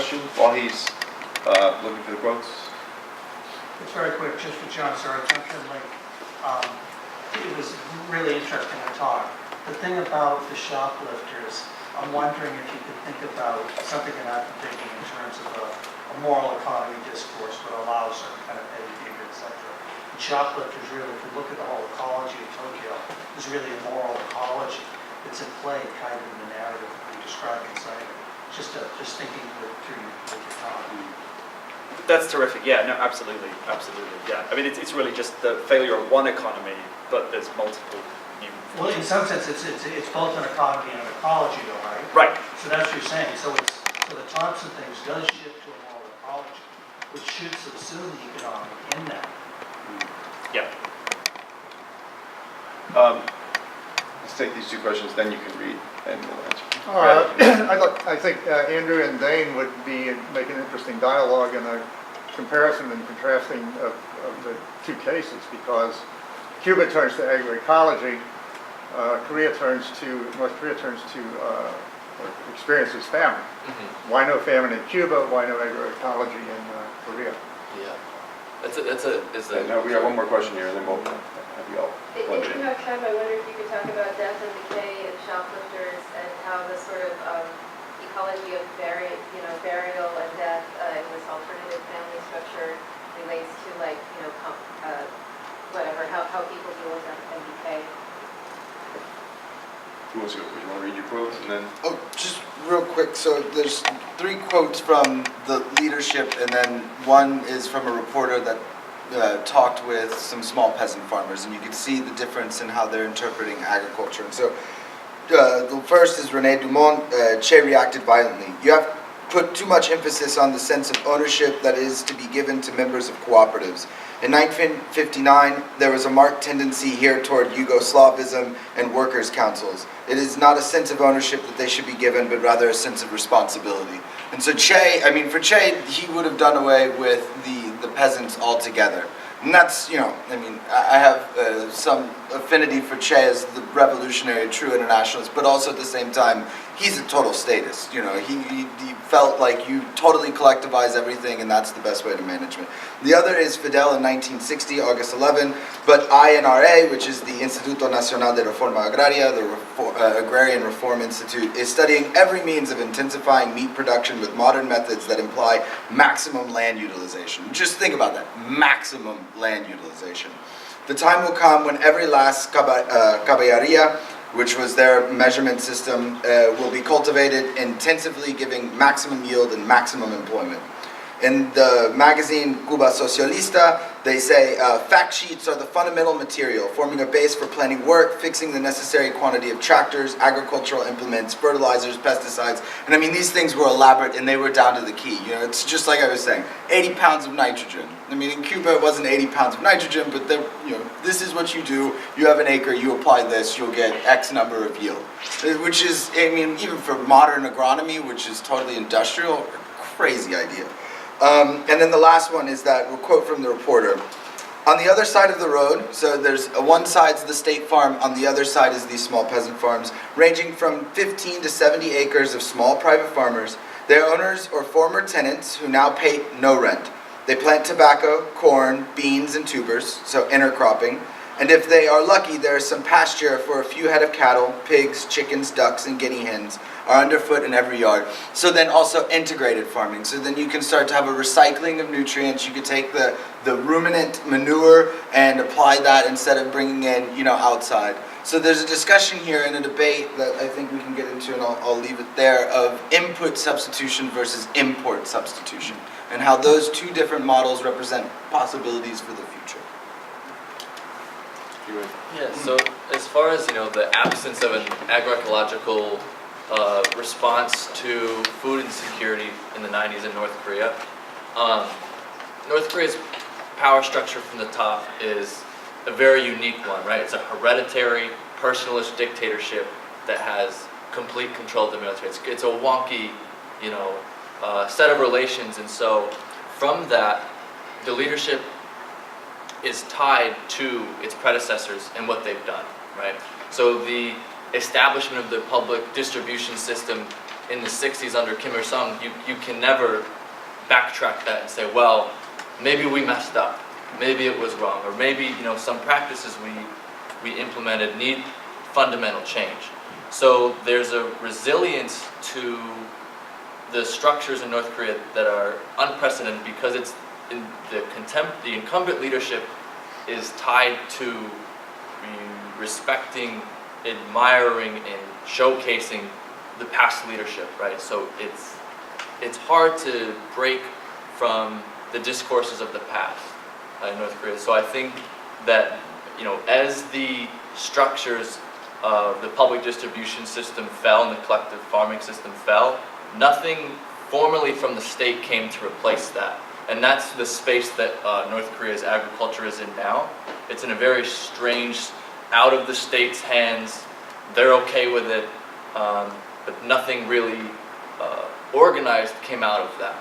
question while he's looking for the quotes? It's very quick, just for John, sorry, jump in late. It was really interesting to talk. The thing about the shoplifters, I'm wondering if you could think about something that I've been thinking in terms of a moral economy discourse that allows certain kind of behavior, etc. And shoplifters really, if you look at the whole ecology of Tokyo, there's really a moral ecology that's at play kind of in the narrative that we describe inside it. Just thinking through your time. That's terrific. Yeah, no, absolutely, absolutely. Yeah, I mean, it's really just the failure of one economy, but there's multiple new. Well, in some sense, it's both an economy and an ecology, though, right? Right. So that's what you're saying. So the Thompson things does shift to a moral ecology, which should subsume the economic in that. Yeah. Let's take these two questions, then you can read and we'll answer. I think Andrew and Dane would make an interesting dialogue and a comparison and contrasting of the two cases, because Cuba turns to agroecology, North Korea turns to or experiences famine. Mm-hmm. Why no famine in Cuba? Why no agroecology in Korea? Yeah. No, we have one more question here, and then we'll have you all. If you have time, I wonder if you could talk about death and decay and shoplifters and how the sort of ecology of burial and death in this alternative family structure relates to, like, whatever, how people deal with death and decay. Who wants to go? You want to read your quotes and then? Oh, just real quick. So there's 3 quotes from the leadership, and then one is from a reporter that talked with some small peasant farmers, and you can see the difference in how they're interpreting agriculture. And so the first is René Dumont. Che reacted violently. You have put too much emphasis on the sense of ownership that is to be given to members of cooperatives. In 1959, there was a marked tendency here toward Yugoslavism and workers' councils. It is not a sense of ownership that they should be given, but rather a sense of responsibility. And so for Che, he would have done away with the peasants altogether. And that's, I have some affinity for Che as the revolutionary, true internationalist, but also at the same time, he's a total statist. He felt like you totally collectivize everything, and that's the best way to manage it. The other is Fidel in 1960, August 11, but INRA, which is the Instituto Nacional de Reforma Agraria, the Agrarian Reform Institute, is studying every means of intensifying meat production with modern methods that imply maximum land utilization. Just think about that, maximum land utilization. The time will come when every last caballeria, which was their measurement system, will be cultivated intensively, giving maximum yield and maximum employment. In the magazine Cuba Socialista, they say fact sheets are the fundamental material, forming a base for planning work, fixing the necessary quantity of tractors, agricultural implements, fertilizers, pesticides. And I mean, these things were elaborate and they were down to the key. It's just like I was saying, 80 pounds of nitrogen. I mean, in Cuba it wasn't 80 pounds of nitrogen, but this is what you do. You have an acre, you apply this, you'll get X number of yield. Which is, even for modern agronomy, which is totally industrial, a crazy idea. And then the last one is that, we'll quote from the reporter, on the other side of the road, so there's one side's the state farm, on the other side is these small peasant farms, ranging from 15 to 70 acres of small private farmers. Their owners or former tenants who now pay no rent. They plant tobacco, corn, beans, and tubers, so intercropping. And if they are lucky, there is some pasture for a few head of cattle, pigs, chickens, ducks, and guinea hens are underfoot in every yard. So then also integrated farming. So then you can start to have a recycling of nutrients. You could take the ruminant manure and apply that instead of bringing in, outside. So there's a discussion here and a debate that I think we can get into, and I'll leave it there, of input substitution versus import substitution, and how those two different models represent possibilities for the future. Yeah, so as far as, the absence of an agroecological response to food insecurity in the 90s in North Korea, North Korea's power structure from the top is a very unique one, right? It's a hereditary, personalist dictatorship that has complete control of the military. It's a wonky, set of relations, and so from that, the leadership is tied to its predecessors and what they've done, right? So the establishment of the public distribution system in the 60s under Kim Il-sung, you can never backtrack that and say, well, maybe we messed up, maybe it was wrong, or maybe some practices we implemented need fundamental change. So there's a resilience to the structures in North Korea that are unprecedented because it's in the incumbent leadership is tied to respecting, admiring, and showcasing the past leadership, right? So it's hard to break from the discourses of the past in North Korea. So I think that as the structures of the public distribution system fell and the collective farming system fell, nothing formally from the state came to replace that. And that's the space that North Korea's agriculture is in now. It's in a very strange, out of the state's hands. They're okay with it, but nothing really organized came out of that.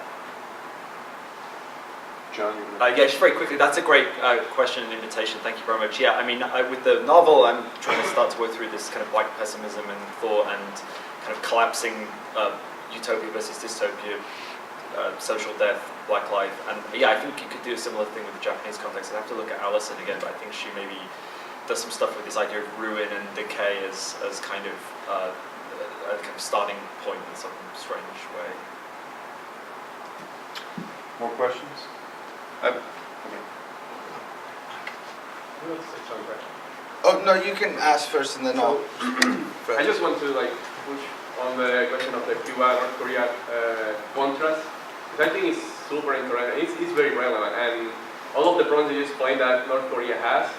John, you Yeah, just very quickly, that's a great question and invitation. Thank you very much. Yeah, I mean, with the novel, I'm trying to start to work through this kind of white pessimism and thought and kind of collapsing utopia versus dystopia, social death, black life. And yeah, I think you could do a similar thing with the Japanese context. I'd have to look at Alison again, but I think she maybe does some stuff with this idea of ruin and decay as kind of a kind of starting point in some strange way. more questions? Okay. Oh, no, you can ask first and then I'll. I just want to push on the question of the Cuba-North Korea contrast, because I think it's super interesting. It's very relevant, and all of the problems you explained that North Korea has,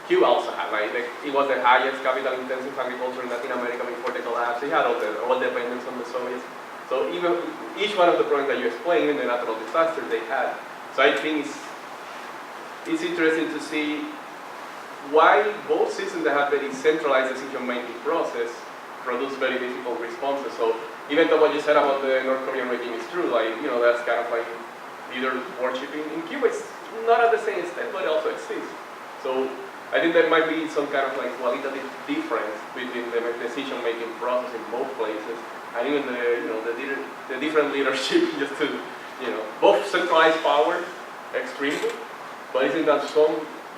Cuba also had. It was the highest capital-intensive agriculture in Latin America before the collapse. They had all dependence on the Soviets. So even each one of the problems that you explained, even the natural disasters they had. So I think it's interesting to see why both systems that have very centralized decision-making process produce very difficult responses. So even though what you said about the North Korean regime is true, that's kind of like leader worshipping. In Cuba, it's not at the same extent, but it also exists. So I think there might be some kind of qualitative difference between the decision-making process in both places, and even the different leadership, just to both centralized power extremely, but I think that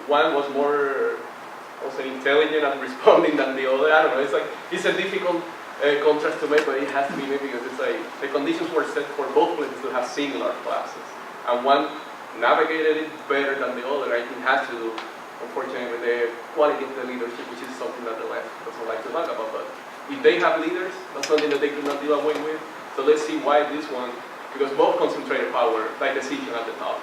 one was more also intelligent at responding than the other. I don't know. It's a difficult contrast to make, but it has to be made because the conditions were set for both places to have similar classes, and one navigated it better than the other. I think has to do, unfortunately, with the quality of the leadership, which is something that the left doesn't like to talk about. But if they have leaders, that's something that they could not deal away with. So let's see why this one, because both concentrated power, like decision at the top,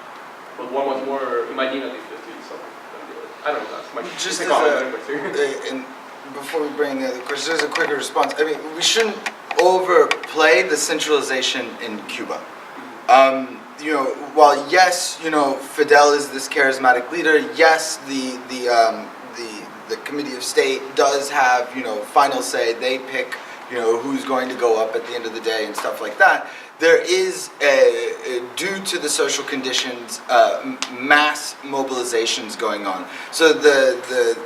but one was more imaginative just to use something than the other. I don't know, that's my Just comment. and before we bring the other question, there's a quicker response. I mean, we shouldn't overplay the centralization in Cuba. While yes, Fidel is this charismatic leader. Yes, the Committee of State does have final say. They pick who's going to go up at the end of the day and stuff like that. There is, due to the social conditions, mass mobilizations going on. So the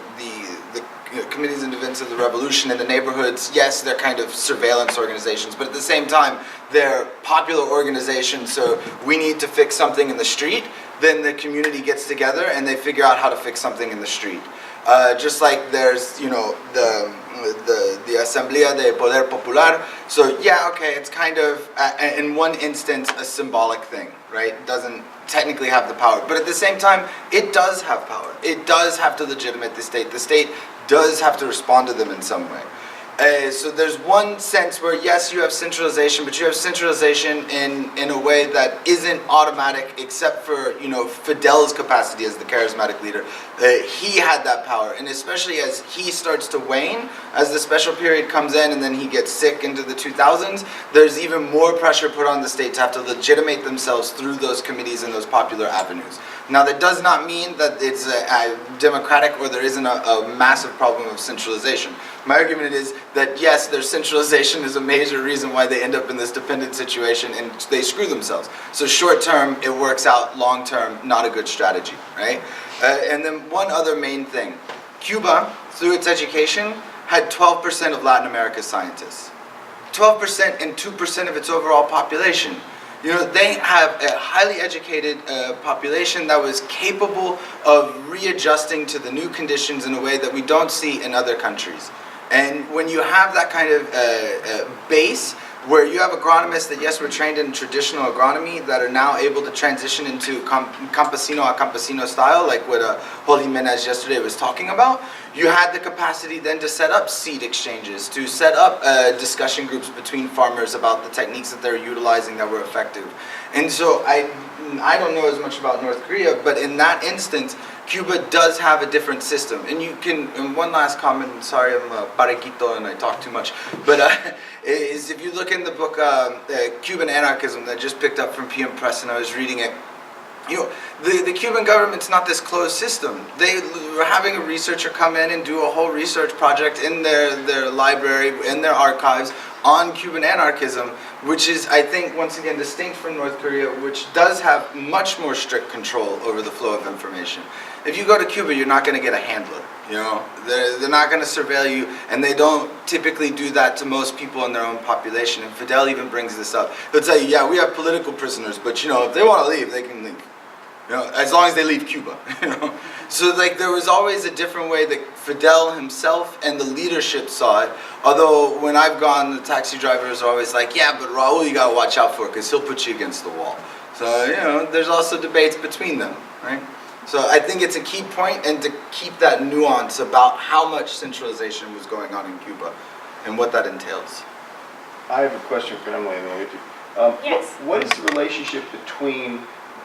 committees in defense of the revolution in the neighborhoods, yes, they're kind of surveillance organizations, but at the same time, they're popular organizations. So we need to fix something in the street, then the community gets together and they figure out how to fix something in the street. Just like there's, the Asamblea de Poder Popular. So yeah, okay, it's kind of, in one instance, a symbolic thing, right? It doesn't technically have the power. But at the same time, it does have power. It does have to legitimate the state. The state does have to respond to them in some way. So there's one sense where, yes, you have centralization, but you have centralization in a way that isn't automatic, except for, Fidel's capacity as the charismatic leader. He had that power, and especially as he starts to wane, as the special period comes in and then he gets sick into the 2000s, there's even more pressure put on the state to have to legitimate themselves through those committees and those popular avenues. Now, that does not mean that it's a democratic or there isn't a massive problem of centralization. My argument is that, yes, their centralization is a major reason why they end up in this dependent situation and they screw themselves. So short term, it works out. Long term, not a good strategy, right? And then one other main thing. Cuba, through its education, had 12% of Latin America's scientists. 12% and 2% of its overall population. You know, they have a highly educated population that was capable of readjusting to the new conditions in a way that we don't see in other countries. And when you have that kind of base, where you have agronomists that, yes, were trained in traditional agronomy that are now able to transition into campesino a campesino style, like what Paul Jimenez yesterday was talking about, you had the capacity then to set up seed exchanges, to set up discussion groups between farmers about the techniques that they're utilizing that were effective. And so I don't know as much about North Korea, but in that instance, Cuba does have a different system. And you can, and one last comment, sorry I'm a parequito and I talk too much, but is if you look in the book Cuban Anarchism that I just picked up from PM Press and I was reading it, you know, the Cuban government's not this closed system. They were having a researcher come in and do a whole research project in their library, in their archives, on Cuban anarchism, which is, I think, once again, distinct from North Korea, which does have much more strict control over the flow of information. If you go to Cuba, you're not going to get a handler. You know, they're not going to surveil you, and they don't typically do that to most people in their own population. And Fidel even brings this up. He'll tell you, yeah, we have political prisoners, but you know, if they want to leave, they can leave. You know, as long as they leave Cuba. You know, so like there was always a different way that Fidel himself and the leadership saw it. Although when I've gone, the taxi drivers are always like, yeah, but Raul, you gotta watch out for, because he'll put you against the wall. So you know, there's also debates between them, right? So I think it's a key point, and to keep that nuance about how much centralization was going on in Cuba and what that entails. I have a question for Emily. Yes. What is the relationship between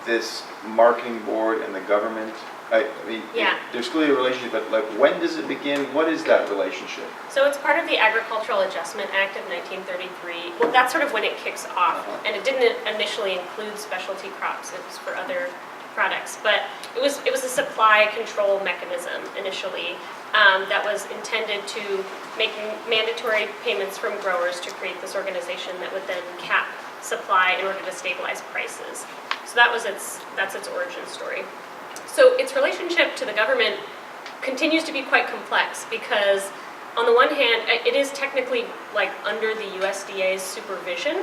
this marketing board and the government? I mean, Yeah. there's clearly a relationship, but like, when does it begin? What is that relationship? So it's part of the Agricultural Adjustment Act of 1933. Well, that's sort of when it kicks off. And it didn't initially include specialty crops. It was for other products. But it was a supply control mechanism initially that was intended to make mandatory payments from growers to create this organization that would then cap supply in order to stabilize prices. So that's its origin story. So its relationship to the government continues to be quite complex because on the one hand, it is technically like under the USDA's supervision.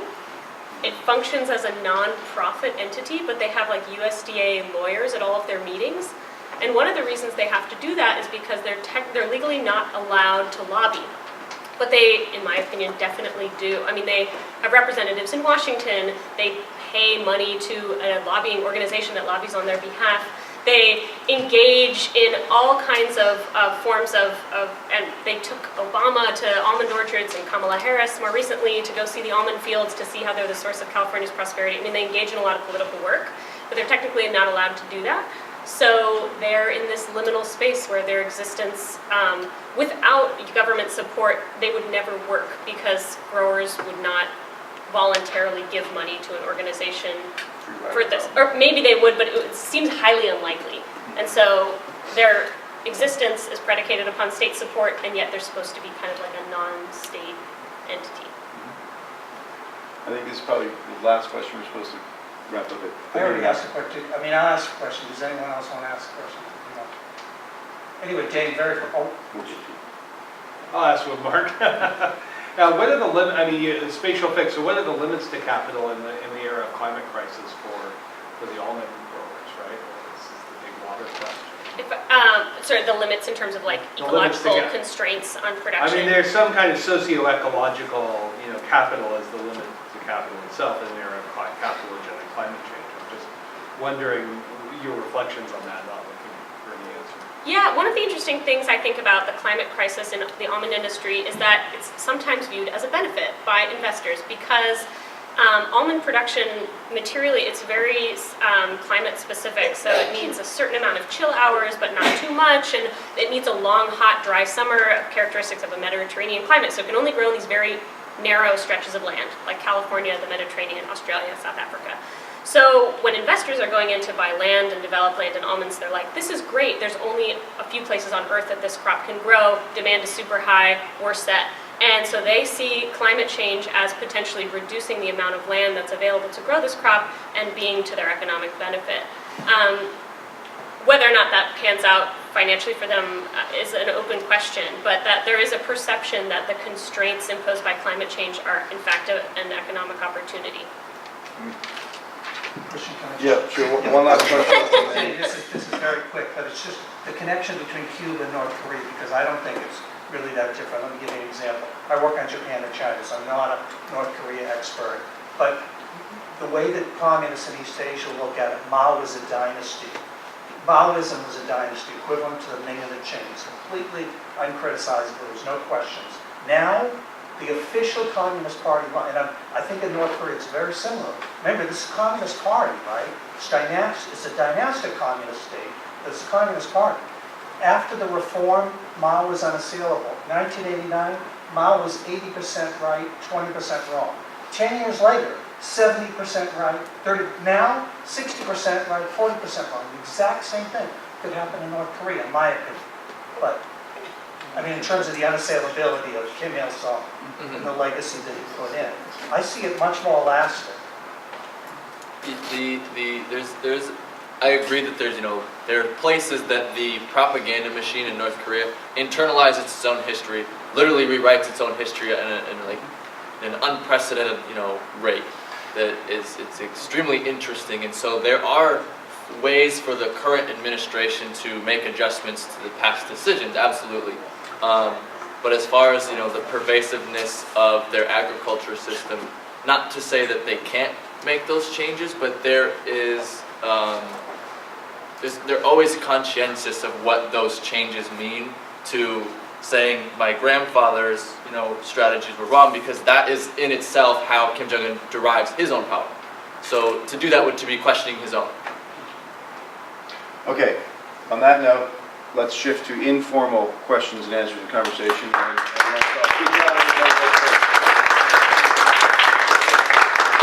It functions as a non-profit entity, but they have like USDA lawyers at all of their meetings. And one of the reasons they have to do that is because they're legally not allowed to lobby. But they, in my opinion, definitely do. I mean, they have representatives in Washington. They pay money to a lobbying organization that lobbies on their behalf. They engage in all kinds of forms of, and they took Obama to almond orchards and Kamala Harris more recently to go see the almond fields to see how they're the source of California's prosperity. I mean, they engage in a lot of political work, but they're technically not allowed to do that. So they're in this liminal space where their existence, without government support, they would never work because growers would not voluntarily give money to an organization for this. Or maybe they would, but it seems highly unlikely. And so their existence is predicated upon state support, and yet they're supposed to be kind of like a non-state entity. I think this is probably the last question we're supposed to wrap up it. I already asked a question. I mean, I'll ask a question. Does anyone else want to ask a question? No. Anyway, Dane, very quick. Oh, I'll ask one, Mark. Now, what are the limits? I mean, spatial fix. So, what are the limits to capital in the era of climate crisis for the almond growers? Right. This is the big water question. Sort of the limits in terms of like ecological constraints on production. I mean, there's some kind of socio-ecological, capital as the limit to capital itself in an era of capital-agenic climate change. I'm just wondering your reflections on that, not looking for any answer. Yeah, one of the interesting things I think about the climate crisis in the almond industry is that it's sometimes viewed as a benefit by investors because almond production materially, it's very climate specific, so it needs a certain amount of chill hours, but not too much, and it needs a long, hot, dry summer, characteristics of a Mediterranean climate, so it can only grow in these very narrow stretches of land, like California, the Mediterranean, Australia, South Africa. So when investors are going in to buy land and develop land and almonds, they're like, this is great, there's only a few places on earth that this crop can grow, demand is super high, we're set. And so they see climate change as potentially reducing the amount of land that's available to grow this crop and being to their economic benefit. Whether or not that pans out financially for them is an open question, but that there is a perception that the constraints imposed by climate change are in fact an economic opportunity. Christian, can I- Yeah, sure. One last question. and then- This is very quick, but it's just the connection between Cuba and North Korea, because I don't think it's really that different. Let me give you an example. I work on Japan and China, so I'm not a North Korea expert, but the way that communists in East Asia look at it, Mao was a dynasty. Maoism was a dynasty equivalent to the Ming and the Qings, completely uncriticizable, there's no questions. Now, the official Communist Party, and I think in North Korea it's very similar. Remember, this is a Communist Party, right? It's a dynastic communist state, but it's a Communist Party. After the reform, Mao was unassailable. 1989, Mao was 80% right, 20% wrong. 10 years later, 70% right, 30, now 60% right, 40% wrong. The exact same thing could happen in North Korea, in my opinion. But, I mean, in terms of the unassailability of Kim Il-sung and the legacy that he put in, I see it much more lasting. I agree that there are places that the propaganda machine in North Korea internalizes its own history, literally rewrites its own history in an unprecedented rate. It's extremely interesting, and so there are ways for the current administration to make adjustments to the past decisions, absolutely. But as far as the pervasiveness of their agriculture system, not to say that they can't make those changes, but they're always conscientious of what those changes mean to saying my grandfather's strategies were wrong, because that is in itself how Kim Jong-un derives his own power. So to do that would to be questioning his own. Okay, on that note, let's shift to informal questions and answers and conversation. And let's, good job, everybody.